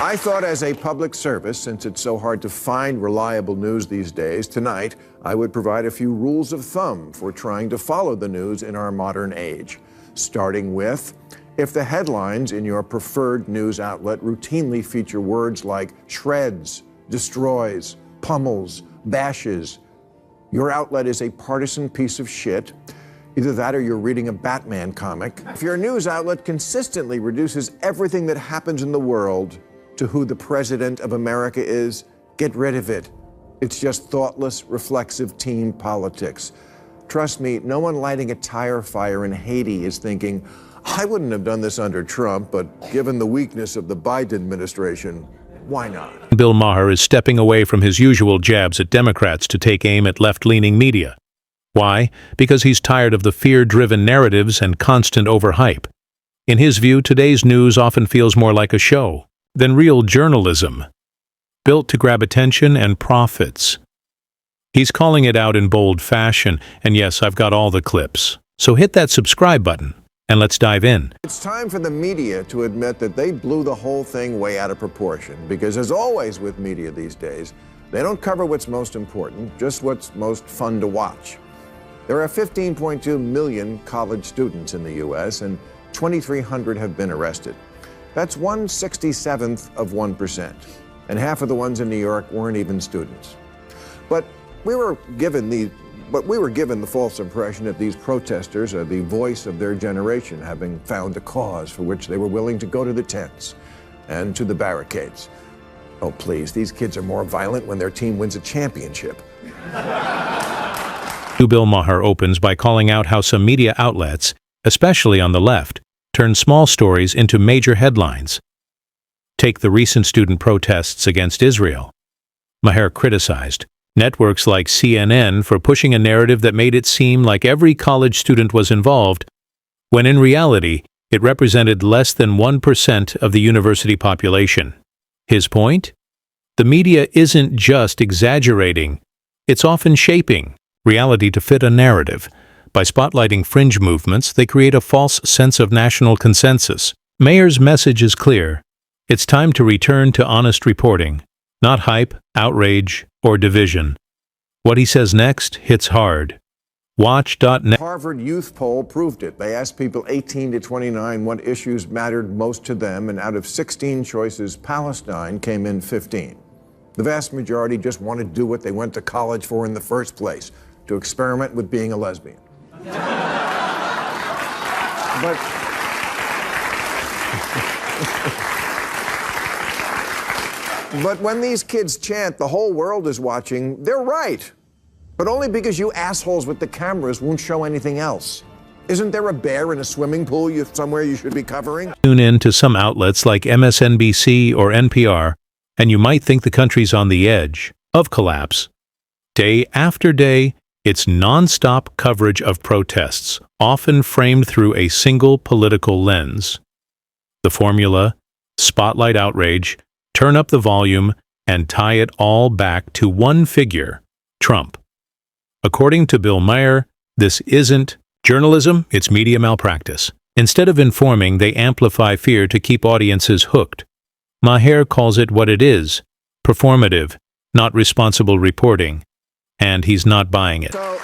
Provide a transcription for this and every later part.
I thought as a public service, since it's so hard to find reliable news these days, tonight I would provide a few rules of thumb for trying to follow the news in our modern age. Starting with, if the headlines in your preferred news outlet routinely feature words like shreds, destroys, pummels, bashes, your outlet is a partisan piece of shit. Either that or you're reading a Batman comic. If your news outlet consistently reduces everything that happens in the world to who the president of America is, get rid of it. It's just thoughtless, reflexive team politics. Trust me, no one lighting a tire fire in Haiti is thinking, I wouldn't have done this under Trump, but given the weakness of the Biden administration, why not? Bill Maher is stepping away from his usual jabs at Democrats to take aim at left-leaning media. Why? Because he's tired of the fear-driven narratives and constant overhype. In his view, today's news often feels more like a show than real journalism, built to grab attention and profits. He's calling it out in bold fashion, and yes, I've got all the clips. So hit that subscribe button, and let's dive in. It's time for the media to admit that they blew the whole thing way out of proportion, because as always with media these days, they don't cover what's most important, just what's most fun to watch. There are 15.2 million college students in the U.S., and 2,300 have been arrested. That's 1/67th of 1%, and half of the ones in New York weren't even students. But we were given the false impression that these protesters are the voice of their generation, having found a cause for which they were willing to go to the tents and to the barricades. Oh, please, these kids are more violent when their team wins a championship. Bill Maher opens by calling out how some media outlets, especially on the left, turn small stories into major headlines. Take the recent student protests against Israel. Maher criticized networks like CNN for pushing a narrative that made it seem like every college student was involved, when in reality, it represented less than 1% of the university population. His point? The media isn't just exaggerating, it's often shaping reality to fit a narrative. By spotlighting fringe movements, they create a false sense of national consensus. Maher's message is clear. It's time to return to honest reporting, not hype, outrage, or division. What he says next hits hard. Watch.net. Harvard Youth Poll proved it. They asked people 18 to 29 what issues mattered most to them, and out of 16 choices, Palestine came in 15. The vast majority just want to do what they went to college for in the first place, to experiment with being a lesbian. But when these kids chant, the whole world is watching, they're right. But only because you assholes with the cameras won't show anything else. Isn't there a bear in a swimming pool somewhere you should be covering? Tune in to some outlets like MSNBC or NPR, and you might think the country's on the edge of collapse. Day after day, it's non-stop coverage of protests, often framed through a single political lens. The formula: spotlight outrage, turn up the volume, and tie it all back to one figure, Trump. According to Bill Maher, this isn't journalism, it's media malpractice. Instead of informing, they amplify fear to keep audiences hooked. Maher calls it what it is: performative, not responsible reporting. And he's not buying it. So,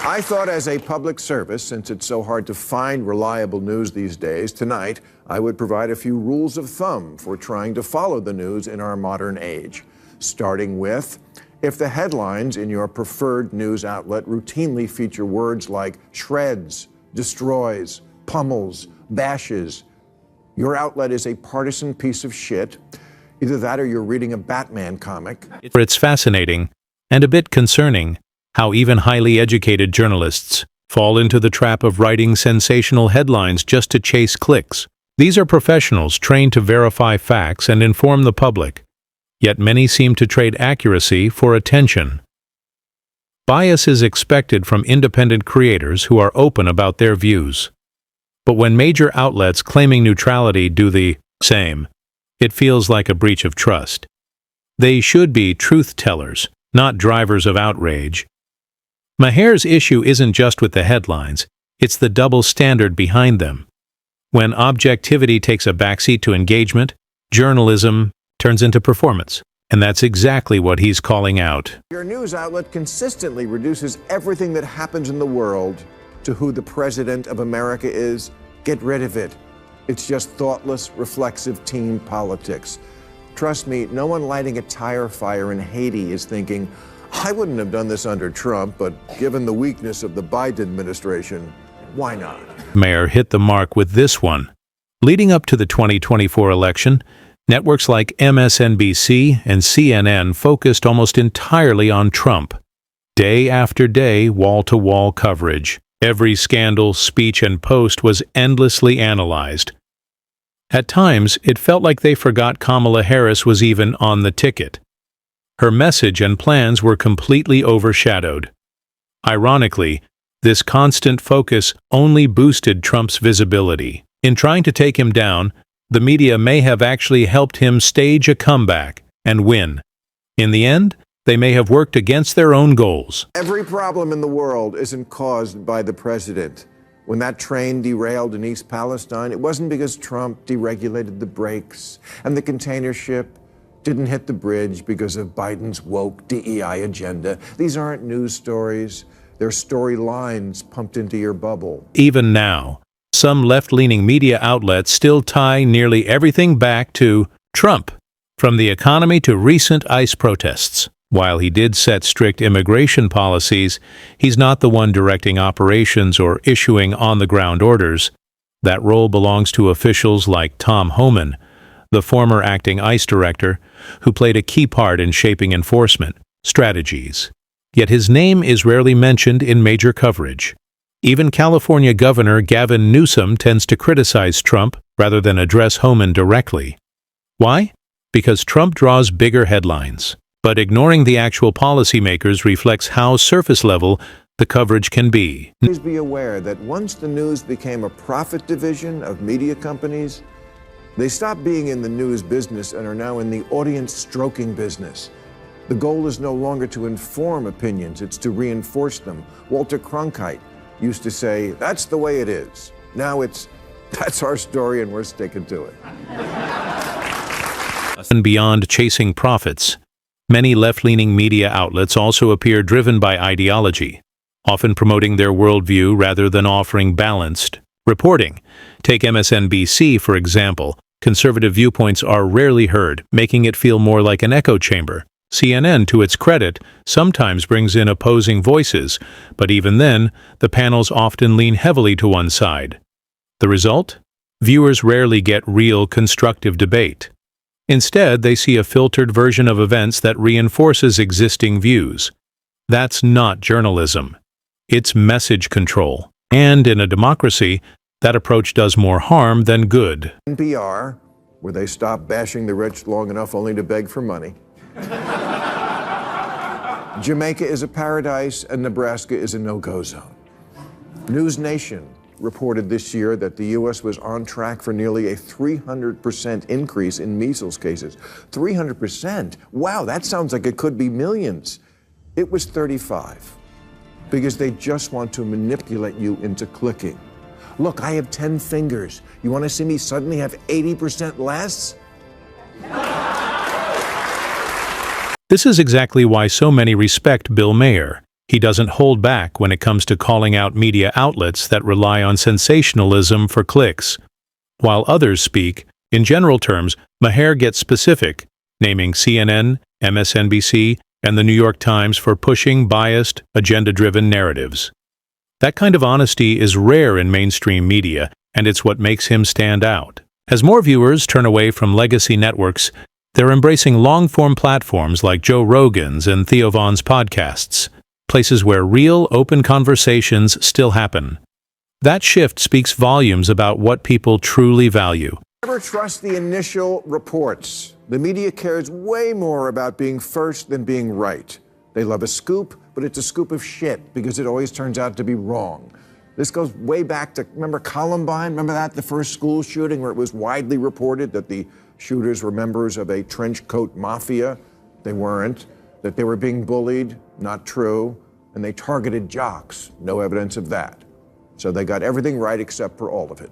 I thought as a public service, since it's so hard to find reliable news these days, tonight I would provide a few rules of thumb for trying to follow the news in our modern age. Starting with, if the headlines in your preferred news outlet routinely feature words like shreds, destroys, pummels, bashes, your outlet is a partisan piece of shit. Either that or you're reading a Batman comic. It's fascinating and a bit concerning how even highly educated journalists fall into the trap of writing sensational headlines just to chase clicks. These are professionals trained to verify facts and inform the public, yet many seem to trade accuracy for attention. Bias is expected from independent creators who are open about their views. But when major outlets claiming neutrality do the same, it feels like a breach of trust. They should be truth-tellers, not drivers of outrage. Maher's issue isn't just with the headlines, it's the double standard behind them. When objectivity takes a backseat to engagement, Journalism turns into performance, and that's exactly what he's calling out. Your news outlet consistently reduces everything that happens in the world to who the president of America is. Get rid of it. It's just thoughtless, reflexive team politics. Trust me, no one lighting a tire fire in Haiti is thinking, I wouldn't have done this under Trump, but given the weakness of the Biden administration, why not? Maher hit the mark with this one. Leading up to the 2024 election, networks like MSNBC and CNN focused almost entirely on Trump. Day after day, wall-to-wall coverage. Every scandal, speech, and post was endlessly analyzed. At times, it felt like they forgot Kamala Harris was even on the ticket. Her message and plans were completely overshadowed. Ironically, this constant focus only boosted Trump's visibility. In trying to take him down, the media may have actually helped him stage a comeback and win. In the end, they may have worked against their own goals. Every problem in the world isn't caused by the president. When that train derailed in East Palestine, it wasn't because Trump deregulated the brakes, and the container ship didn't hit the bridge because of Biden's woke DEI agenda. These aren't news stories. They're storylines pumped into your bubble. Even now, some left-leaning media outlets still tie nearly everything back to Trump, from the economy to recent ICE protests. While he did set strict immigration policies, he's not the one directing operations or issuing on-the-ground orders. That role belongs to officials like Tom Homan, the former acting ICE director, who played a key part in shaping enforcement strategies. Yet his name is rarely mentioned in major coverage. Even California Governor Gavin Newsom tends to criticize Trump rather than address Homan directly. Why? Because Trump draws bigger headlines. But ignoring the actual policymakers reflects how surface-level the coverage can be. Please be aware that once the news became a profit division of media companies, they stopped being in the news business and are now in the audience-stroking business. The goal is no longer to inform opinions, it's to reinforce them. Walter Cronkite used to say, that's the way it is. Now it's, that's our story and we're sticking to it. And beyond chasing profits, many left-leaning media outlets also appear driven by ideology, often promoting their worldview rather than offering balanced reporting. Take MSNBC, for example. Conservative viewpoints are rarely heard, making it feel more like an echo chamber. CNN, to its credit, sometimes brings in opposing voices, but even then, the panels often lean heavily to one side. The result? Viewers rarely get real, constructive debate. Instead, they see a filtered version of events that reinforces existing views. That's not journalism. It's message control. And in a democracy, that approach does more harm than good. NPR, where they stop bashing the rich long enough only to beg for money. Jamaica is a paradise and Nebraska is a no-go zone. News Nation reported this year that the U.S. was on track for nearly a 300% increase in measles cases. 300%? Wow, that sounds like it could be millions. It was 35, because they just want to manipulate you into clicking. Look, I have 10 fingers. You want to see me suddenly have 80% less? This is exactly why so many respect Bill Maher. He doesn't hold back when it comes to calling out media outlets that rely on sensationalism for clicks. While others speak, in general terms, Maher gets specific, naming CNN, MSNBC, and the New York Times for pushing biased, agenda-driven narratives. That kind of honesty is rare in mainstream media, and it's what makes him stand out. As more viewers turn away from legacy networks, they're embracing long-form platforms like Joe Rogan's and Theo Von's podcasts, places where real, open conversations still happen. That shift speaks volumes about what people truly value. Never trust the initial reports. The media cares way more about being first than being right. They love a scoop, but it's a scoop of shit because it always turns out to be wrong. This goes way back to, remember Columbine? Remember that, the first school shooting where it was widely reported that the shooters were members of a trench coat mafia? They weren't. That they were being bullied? Not true. And they targeted jocks? No evidence of that. So they got everything right except for all of it.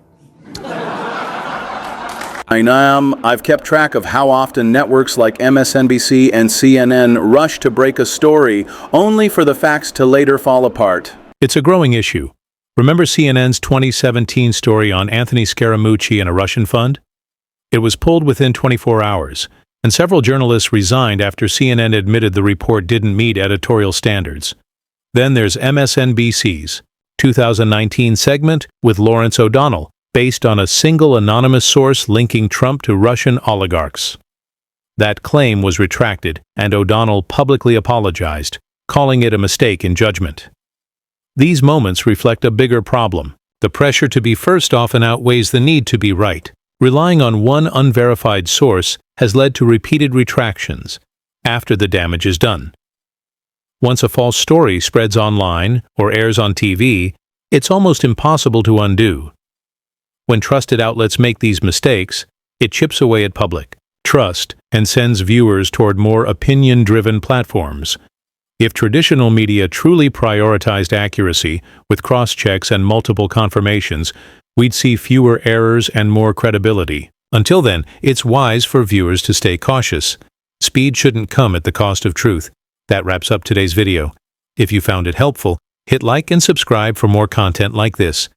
I've kept track of how often networks like MSNBC and CNN rush to break a story only for the facts to later fall apart. It's a growing issue. Remember CNN's 2017 story on Anthony Scaramucci and a Russian fund? It was pulled within 24 hours, and several journalists resigned after CNN admitted the report didn't meet editorial standards. Then there's MSNBC's 2019 segment with Lawrence O'Donnell, based on a single anonymous source linking Trump to Russian oligarchs. That claim was retracted, and O'Donnell publicly apologized, calling it a mistake in judgment. These moments reflect a bigger problem. The pressure to be first often outweighs the need to be right. Relying on one unverified source has led to repeated retractions after the damage is done. Once a false story spreads online or airs on TV, it's almost impossible to undo. When trusted outlets make these mistakes, it chips away at public trust and sends viewers toward more opinion-driven platforms. If traditional media truly prioritized accuracy with cross-checks and multiple confirmations, we'd see fewer errors and more credibility. Until then, it's wise for viewers to stay cautious. Speed shouldn't come at the cost of truth. That wraps up today's video. If you found it helpful, hit like and subscribe for more content like this.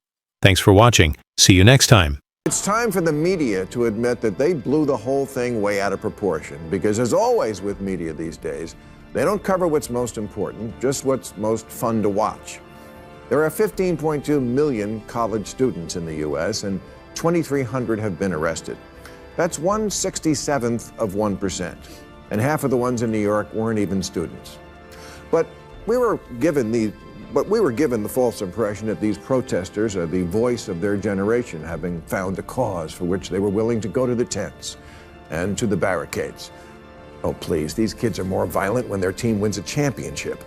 Thanks for watching. See you next time. It's time for the media to admit that they blew the whole thing way out of proportion, because as always with media these days, they don't cover what's most important, just what's most fun to watch. There are 15.2 million college students in the U.S., and 2,300 have been arrested. That's 1/67th of 1%, and half of the ones in New York weren't even students. But we were given the false impression that these protesters are the voice of their generation, having found a cause for which they were willing to go to the tents and to the barricades. Oh, please, these kids are more violent when their team wins a championship.